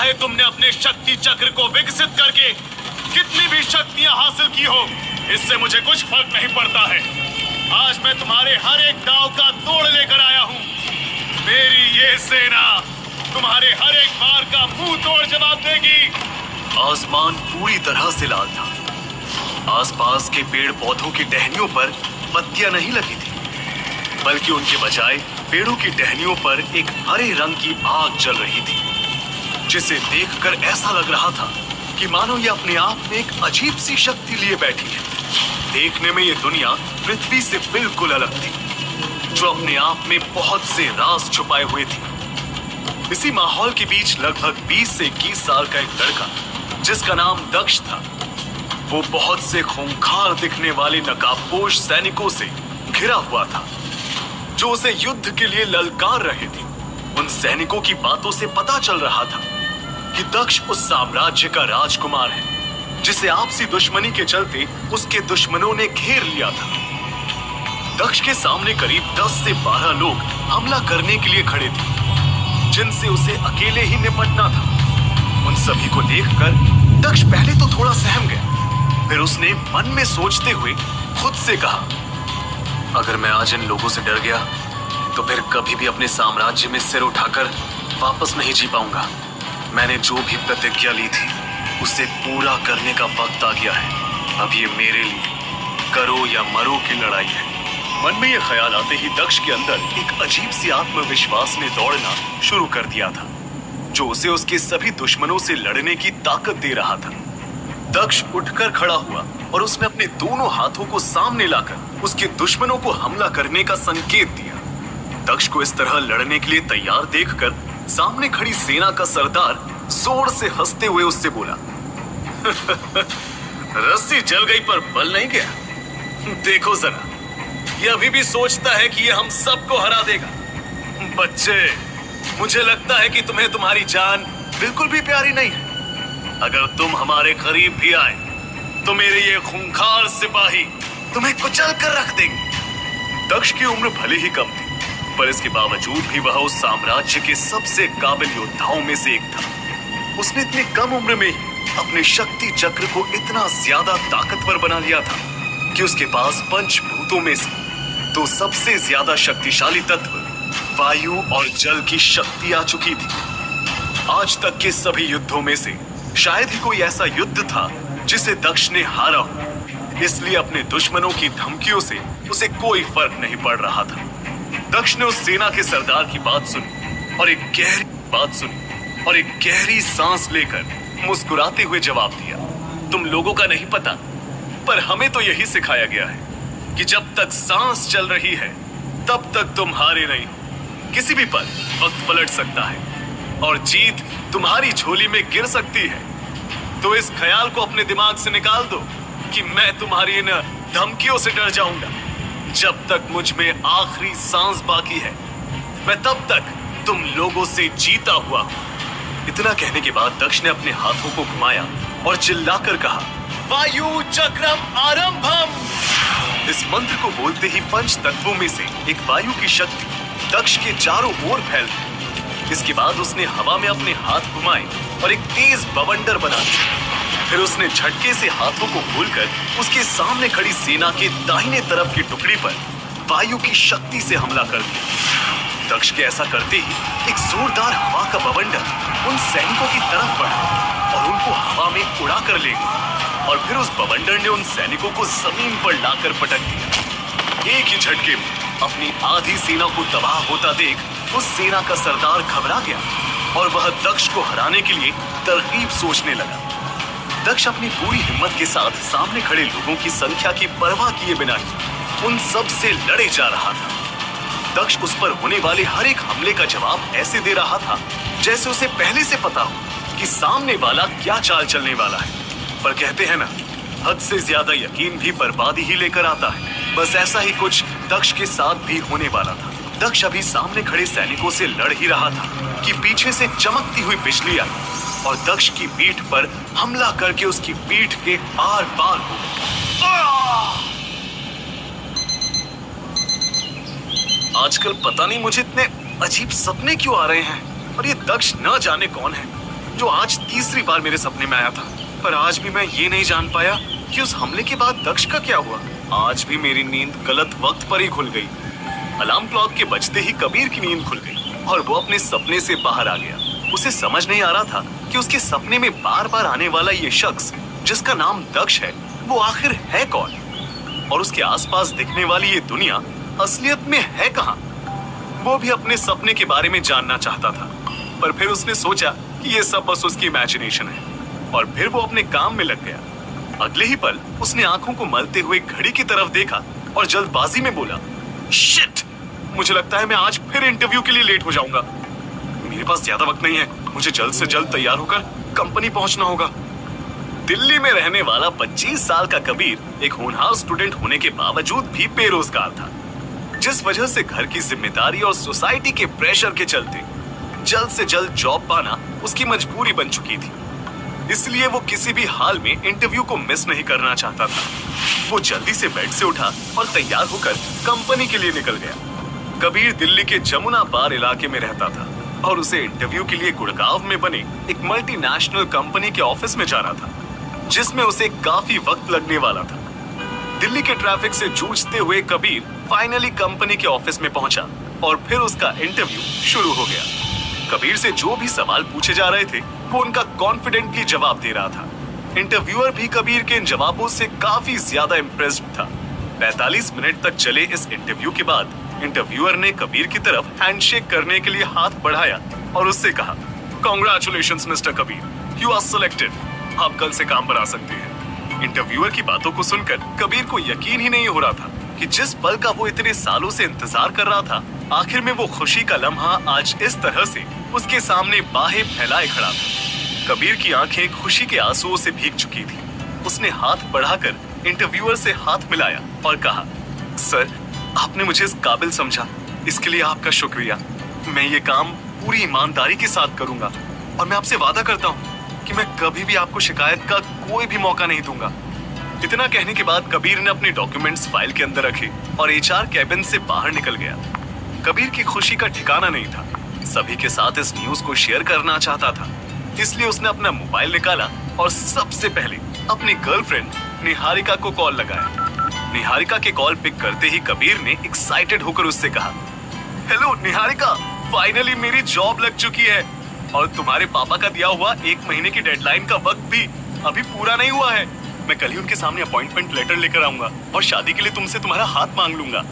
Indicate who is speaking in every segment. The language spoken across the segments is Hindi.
Speaker 1: चाहे तुमने अपने शक्ति चक्र को विकसित करके कितनी भी शक्तियां हासिल की हो, इससे मुझे कुछ फर्क नहीं पड़ता है। आज मैं तुम्हारे हर एक दांव का तोड़ लेकर आया हूँ। मेरी ये सेना तुम्हारे हर एक बार का मुंह तोड़ जवाब देगी।
Speaker 2: आसमान पूरी तरह से लाल था। आसपास के पेड़ पौधों की टहनियों पर पत्तियां नहीं लगी थी, बल्कि उनके बजाय पेड़ों की टहनियों पर एक हरे रंग की आग जल रही थी, जिसे देखकर ऐसा लग रहा था कि मानो ये अपने आप में एक अजीब सी शक्ति लिए बैठी है। देखने में ये दुनिया पृथ्वी से बिल्कुल अलग थी, जो अपने आप में बहुत से राज छुपाए हुए थी। इसी माहौल के बीच लगभग 20 से 21 साल का एक लड़का, जिसका नाम दक्ष था, वो बहुत से खूंखार दिखने वाले नकाबपोश सैनिकों से घिरा हुआ था, जो उसे युद्ध के लिए ललकार रहे थे। उन सैनिकों की बातों से पता चल रहा था कि दक्ष उस साम्राज्य का राजकुमार है, जिसे आपसी दुश्मनी के चलते उसके दुश्मनों ने घेर लिया था। दक्ष के सामने करीब 10 से 12 लोग हमला करने के लिए खड़े थे, जिनसे उसे अकेले ही निपटना था। उन सभी को देखकर दक्ष पहले तो थोड़ा सहम गया, फिर उसने मन में सोचते हुए खुद से कहा, अगर मैं आज इन लोगों से डर गया तो फिर कभी भी अपने साम्राज्य में सिर उठाकर वापस नहीं जी पाऊंगा। मैंने जो भी प्रतिज्ञा ली थी उसे पूरा करने का वक्त आ गया है। अब ये मेरे लिए करो या मरो की लड़ाई है। मन में ये ख्याल आते ही दक्ष के अंदर एक अजीब सी आत्मविश्वास ने दौड़ना शुरू कर दिया था, जो उसे उसके सभी दुश्मनों से लड़ने की ताकत दे रहा था। दक्ष उठकर खड़ा हुआ और उसने अपने दोनों हाथों को सामने लाकर उसके दुश्मनों को हमला करने का संकेत दिया। दक्ष को इस तरह लड़ने के लिए तैयार देखकर सामने खड़ी सेना का सरदार जोर से हंसते हुए उससे बोला, रस्सी जल गई पर बल नहीं गया। देखो जरा, ये अभी भी सोचता है कि ये हम सबको हरा देगा। बच्चे, मुझे लगता है कि तुम्हें तुम्हारी जान बिल्कुल भी प्यारी नहीं है। अगर तुम हमारे करीब भी आए तो मेरे ये खूंखार सिपाही तुम्हें कुचल कर रख देंगे। दक्ष की उम्र भले ही कम थी, पर इसके बावजूद भी वह उस साम्राज्य के सबसे काबिल योद्धाओं में से एक था। उसने इतनी कम उम्र में ही अपने शक्ति चक्र को इतना ज्यादा ताकतवर बना लिया था कि उसके पास पंचभूतों में से तो सबसे ज्यादा शक्तिशाली तत्व वायु और जल की शक्ति आ चुकी थी। आज तक के सभी युद्धों में से शायद ही कोई ऐसा युद्ध था जिसे दक्ष ने हारा हो। इसलिए अपने दुश्मनों की धमकियों से उसे कोई फर्क नहीं पड़ रहा था। दक्ष ने उस सेना के सरदार की बात सुनी और एक गहरी सांस लेकर मुस्कुराते हुए जवाब दिया, तुम लोगों का नहीं पता, पर हमें तो यही सिखाया गया है कि जब तक सांस चल रही है तब तक तुम हारे नहीं हो। किसी भी पल वक्त पलट सकता है और जीत तुम्हारी झोली में गिर सकती है। तो इस ख्याल को अपने दिमाग से निकाल दो कि मैं तुम्हारी इन धमकियों से डर जाऊंगा। जब तक मुझ में आखिरी सांस बाकी है, मैं तब तक तुम लोगों से जीता हुआ हूं। इतना कहने के बाद दक्ष ने अपने हाथों को घुमाया और चिल्लाकर कहा, वायु चक्रम आरंभम। इस मंत्र को बोलते ही पंच तत्वों में से एक वायु की शक्ति दक्ष के चारों ओर फैल गई। इसके बाद उसने हवा में अपने हाथ घुमाए और एक तेज बवंडर बना दिया। फिर उसने झटके से हाथों को खोलकर उसके सामने खड़ी सेना के दाहिने तरफ की टुकड़ी पर वायु की शक्ति से हमला कर दिया। दक्ष के ऐसा करते ही एक जोरदार हवा का बवंडर उन सैनिकों की तरफ बढ़ा और उनको हवा में उड़ा कर ले गया। और फिर उस बवंडर ने उन सैनिकों को जमीन पर लाकर पटक दिया। एक ही झटके में अपनी आधी सेना को तबाह होता देख उस सेना का सरदार घबरा गया और वह दक्ष को हराने के लिए तरकीब सोचने लगा। दक्ष अपनी पूरी हिम्मत के साथ सामने खड़े लोगों की संख्या की परवाह किए बिना ही उन सब से लड़े जा रहा था। दक्ष उस पर होने वाले हर एक हमले का जवाब ऐसे दे रहा था जैसे उसे पहले से पता हो कि सामने वाला क्या चाल चलने वाला है। पर कहते हैं ना, हद से ज्यादा यकीन भी बर्बादी ही लेकर आता है। बस ऐसा ही कुछ दक्ष के साथ भी होने वाला था। दक्ष अभी सामने खड़े सैनिकों से लड़ ही रहा था कि पीछे से चमकती हुई बिजली आई और दक्ष की पीठ पर हमला करके उसकी पीठ के आर पार हो गई। आजकल पता नहीं मुझे इतने अजीब सपने क्यों आ रहे हैं और ये दक्ष न जाने कौन है। जो आज तीसरी बार मेरे सपने में आया था। पर आज भी मैं ये नहीं जान पाया कि उस हमले के बाद दक्ष का क्या हुआ। आज भी मेरी नींद गलत वक्त पर ही खुल गई। अलार्म क्लॉक के बजते ही कबीर की नींद खुल गई और वो अपने सपने से बाहर आ गया। उसे समझ नहीं आ रहा था कि उसके सपने में बार बार आने वाला ये शख्स जिसका नाम दक्ष है वो आखिर है कौन, और उसके आसपास दिखने वाली ये दुनिया असलियत में है कहाँ। वो भी अपने सपने के बारे में जानना चाहता था, पर फिर उसने सोचा कि ये सब बस उसकी इमेजिनेशन है और फिर वो अपने काम में लग गया। अगले ही पल उसने आंखों को मलते हुए घड़ी की तरफ देखा और जल्दबाजी में बोला, शिट, मुझे लगता है मैं आज फिर इंटरव्यू के लिए लेट हो जाऊंगा। मेरे पास ज्यादा वक्त नहीं है, मुझे जल्द से जल्द तैयार होकर कंपनी पहुंचना होगा। दिल्ली में रहने वाला 25 साल का कबीर एक होनहार स्टूडेंट होने के बावजूद भी बेरोजगार था, जिस वजह से घर की जिम्मेदारी और सोसाइटी के प्रेशर के चलते जल्द से जल्द जॉब पाना उसकी मजबूरी बन चुकी थी। इसलिए वो किसी भी हाल में इंटरव्यू को मिस नहीं करना चाहता था। वो जल्दी से बेड से उठा और तैयार होकर कंपनी के लिए निकल गया। कबीर दिल्ली के जमुना बार इलाके में रहता था और उसे इंटरव्यू के लिए गुड़गांव में बने एक मल्टीनेशनल कंपनी के ऑफिस में जाना था, जिसमें उसे काफी वक्त लगने वाला था। दिल्ली के ट्रैफिक से जूझते हुए कबीर फाइनली कंपनी के ऑफिस में पहुंचा और फिर उसका इंटरव्यू शुरू हो गया। कबीर से जो भी सवाल पूछे जा रहे थे वो उनका कॉन्फिडेंटली जवाब दे रहा था। इंटरव्यूअर भी कबीर के इन जवाबों से काफी ज्यादा इम्प्रेस्ड था। 45 मिनट तक चले इस इंटरव्यू के बाद इंटरव्यूअर ने कबीर की तरफ हैंडशेक करने के लिए हाथ बढ़ाया और उससे कहा, congratulations mister Kabir, you are selected. आप कल से काम पर आ सकते हैं। इंटरव्यूअर की बातों को सुनकर कबीर को यकीन ही नहीं हो रहा था कि जिस पल का वो इतने सालों से इंतजार कर रहा था, आखिर में वो खुशी का लम्हा आज इस तरह से उसके सामने बाहें फैलाए खड़ा था। कबीर की आंखें खुशी के आंसुओं से भीग चुकी थी। उसने हाथ बढ़ाकर इंटरव्यूअर से हाथ मिलाया और कहा, सर, आपने मुझे इस काबिल समझा, इसके लिए आपका शुक्रिया। मैं ये काम पूरी ईमानदारी के साथ करूंगा और मैं आपसे वादा करता हूँ कि मैं कभी भी आपको शिकायत का कोई भी मौका नहीं दूंगा। इतना कहने के बाद कबीर ने अपने डॉक्यूमेंट्स फाइल के अंदर रखे और एचआर कैबिन से बाहर निकल गया। कबीर की खुशी का ठिकाना नहीं था। सभी के साथ इस न्यूज को शेयर करना चाहता था, इसलिए उसने अपना मोबाइल निकाला और सबसे पहले अपनी गर्लफ्रेंड निहारिका को कॉल लगाया। निहारिका के कॉल पिक करते ही कबीर ने एक्साइटेड होकर उससे कहा, हेलो निहारिका, फाइनली मेरी जॉब लग चुकी है और तुम्हारे पापा का दिया हुआ 1 महीने की डेडलाइन का वक्त भी अभी पूरा नहीं हुआ है। मैं कल ही उनके सामने अपॉइंटमेंट लेटर लेकर आऊंगा और शादी के लिए तुमसे तुम्हारा हाथ मांग लूंगा।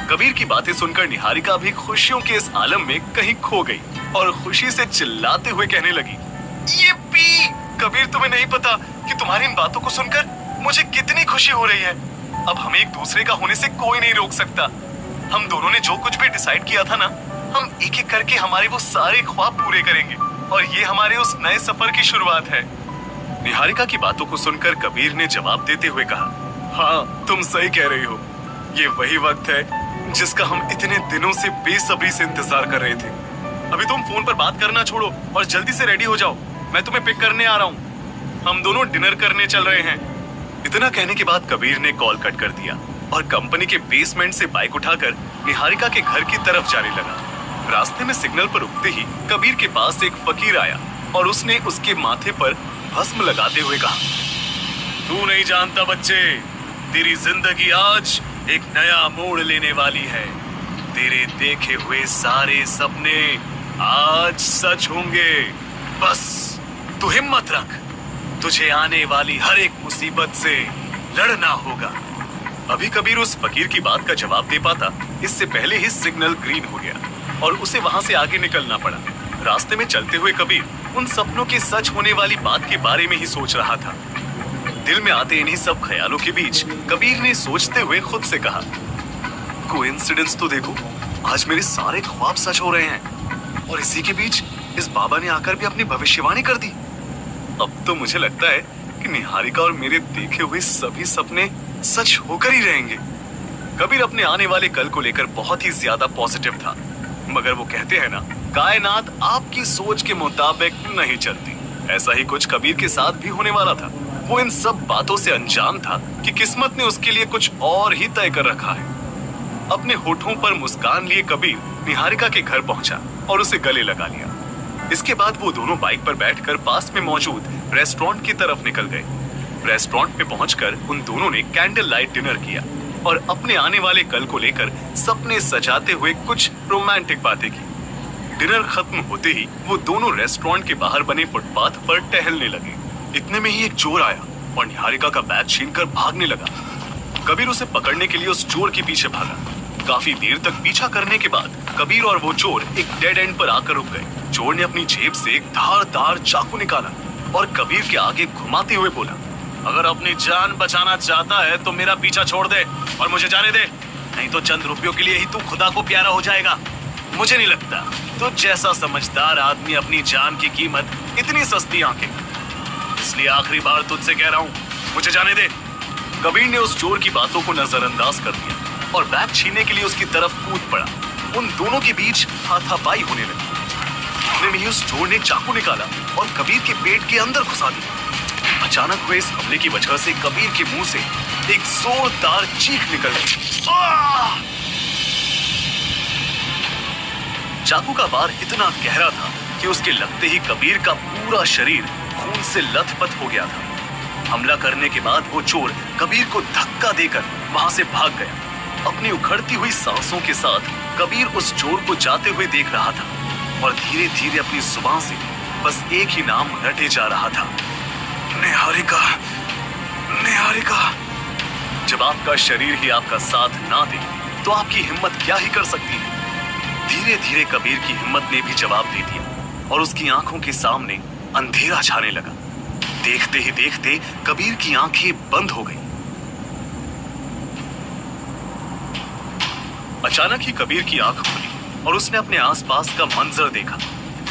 Speaker 2: कबीर की बातें सुनकर निहारिका भी खुशियों के इस आलम में कहीं खो गई और खुशी से चिल्लाते हुए कहने लगी, ये पी! कबीर, तुम्हें नहीं पता कि तुम्हारी इन बातों को सुनकर मुझे कितनी खुशी हो रही है। अब हमें एक दूसरे का होने से कोई नहीं रोक सकता। हम दोनों ने जो कुछ भी डिसाइड किया था ना, हम एक एक करके हमारे वो सारे ख्वाब पूरे करेंगे और ये हमारे उस नए सफर की शुरुआत है। निहारिका की बातों को सुनकर कबीर ने जवाब देते हुए कहा, हाँ, तुम सही कह रही हो। ये वही वक्त है जिसका हम इतने दिनों से बेसब्री से इंतजार कर रहे थे। अभी तुम फोन पर बात करना छोड़ो और जल्दी से रेडी हो जाओ, मैं तुम्हें पिक करने आ रहा हूँ। हम दोनों डिनर करने चल रहे हैं। इतना कहने के बाद कबीर ने कॉल कट कर दिया और कंपनी के बेसमेंट से बाइक उठाकर निहारिका के घर की तरफ जाने लगा। रास्ते में सिग्नल पर रुकते ही कबीर के पास एक फकीर आया और उसने उसके माथे पर भस्म लगाते हुए कहा, तू नहीं जानता बच्चे, तेरी जिंदगी आज एक नया मोड़ लेने वाली है। तेरे देखे हुए सारे सपने आज सच होंगे। बस तू हिम्मत रख, तुझे आने वाली हर एक मुसीबत से लड़ना होगा। अभी कबीर उस फकीर की बात का जवाब दे पाता, इससे पहले ही सिग्नल ग्रीन हो गया और उसे वहां से आगे निकलना पड़ा। रास्ते में चलते हुए कबीर उन सपनों के सच होने वाली बात के बारे में ही सोच रहा था। दिल में आते इन्हीं सब ख्यालों के बीच कबीर ने सोचते हुए खुद से कहा, कोइंसिडेंस तो देखो, आज मेरे सारे ख्वाब सच हो रहे हैं और इसी के बीच इस बाबा ने आकर भी अपनी भविष्यवाणी कर दी। अब तो मुझे लगता है कि निहारिका और मेरे देखे हुए सभी सपने सच होकर ही रहेंगे। कबीर अपने आने वाले कल को लेकर बहुत ही ज्यादा पॉजिटिव था, मगर वो कहते हैं ना, कायनात आपकी सोच के मुताबिक नहीं चलती। ऐसा ही कुछ कबीर के साथ भी होने वाला था। वो इन सब बातों से अनजान था कि किस्मत ने उसके लिए कुछ और ही तय कर रखा है। अपने होठों पर मुस्कान लिए कबीर निहारिका के घर पहुंचा और उसे गले लगा लिया। इसके बाद वो दोनों बाइक पर बैठकर पास में मौजूद रेस्टोरेंट की तरफ निकल गए। रेस्टोरेंट में पहुंचकर उन दोनों ने कैंडल लाइट डिनर किया और अपने आने वाले कल को लेकर सपने सजाते हुए कुछ रोमांटिक बातें की। डिनर खत्म होते ही वो दोनों रेस्टोरेंट के बाहर बने फुटपाथ पर टहलने लगे। इतने में ही एक चोर आया और निहारिका का बैग छीनकर भागने लगा। कबीर उसे पकड़ने के लिए उस चोर के पीछे भागा। काफी देर तक पीछा करने के बाद कबीर और वो चोर एक डेड एंड पर आकर रुक गए। चोर ने अपनी जेब से एक धारदार चाकू निकाला और कबीर के आगे घुमाते हुए बोला, अगर अपनी जान बचाना चाहता है तो मेरा पीछा छोड़ दे और मुझे जाने दे, नहीं तो चंद रुपयों के लिए ही तू खुदा को प्यारा हो जाएगा। मुझे नहीं लगता तो जैसा समझदार आदमी अपनी जान की कीमत इतनी सस्ती आंके, इसलिए आखिरी बार तुझसे कह रहा हूँ, मुझे जाने दे। कबीर ने उस चोर की बातों को नजरअंदाज कर दिया और बैग छीनने के लिए उसकी तरफ कूद पड़ा। उन दोनों के बीच हाथापाई होने लगी। इतने में ही उस चोर ने चाकू निकाला और कबीर के पेट के अंदर घुसा दिया। अचानक हुए इस हमले की वजह से कबीर के मुंह से एक जोरदार चीख निकल गई। चाकू का वार इतना गहरा था कि उसके लगते ही कबीर का पूरा शरीर खून से लथपथ हो गया था। हमला करने के बाद वो चोर कबीर को धक्का देकर वहां से भाग गया। अपनी उखड़ती हुई सांसों के साथ कबीर उस चोर को जाते हुए देख रहा था और धीरे धीरे अपनी जुबान से बस एक ही नाम रटे जा रहा था, निहारिका, निहारिका। जब आपका शरीर ही आपका साथ ना दे तो आपकी हिम्मत क्या ही कर सकती है। धीरे धीरे कबीर की हिम्मत ने भी जवाब दे दिया और उसकी आंखों के सामने अंधेरा छाने लगा। देखते ही देखते कबीर की आंखें बंद हो गई। अचानक ही कबीर की आंख खुली और उसने अपने आसपास का मंजर देखा,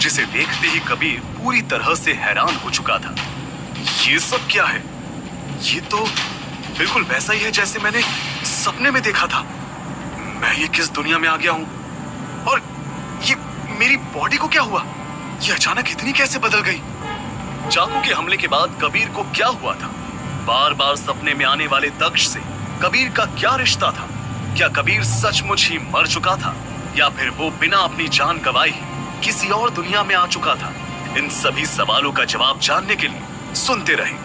Speaker 2: जिसे देखते ही कबीर पूरी तरह से हैरान हो चुका था। ये सब क्या है? ये तो बिल्कुल वैसा ही है जैसे मैंने सपने में देखा था। मैं ये किस दुनिया में आ गया हूं? और ये मेरी बॉडी को क्या हुआ? ये अचानक इतनी कैसे बदल गई? चाकू के हमले के बाद कबीर को क्या हुआ था? बार बार सपने में आने वाले दक्ष से कबीर का क्या रिश्ता था? क्या कबीर सचमुच ही मर चुका था या फिर वो बिना अपनी जान गंवाए ही किसी और दुनिया में आ चुका था? इन सभी सवालों का जवाब जानने के लिए सुनते रहें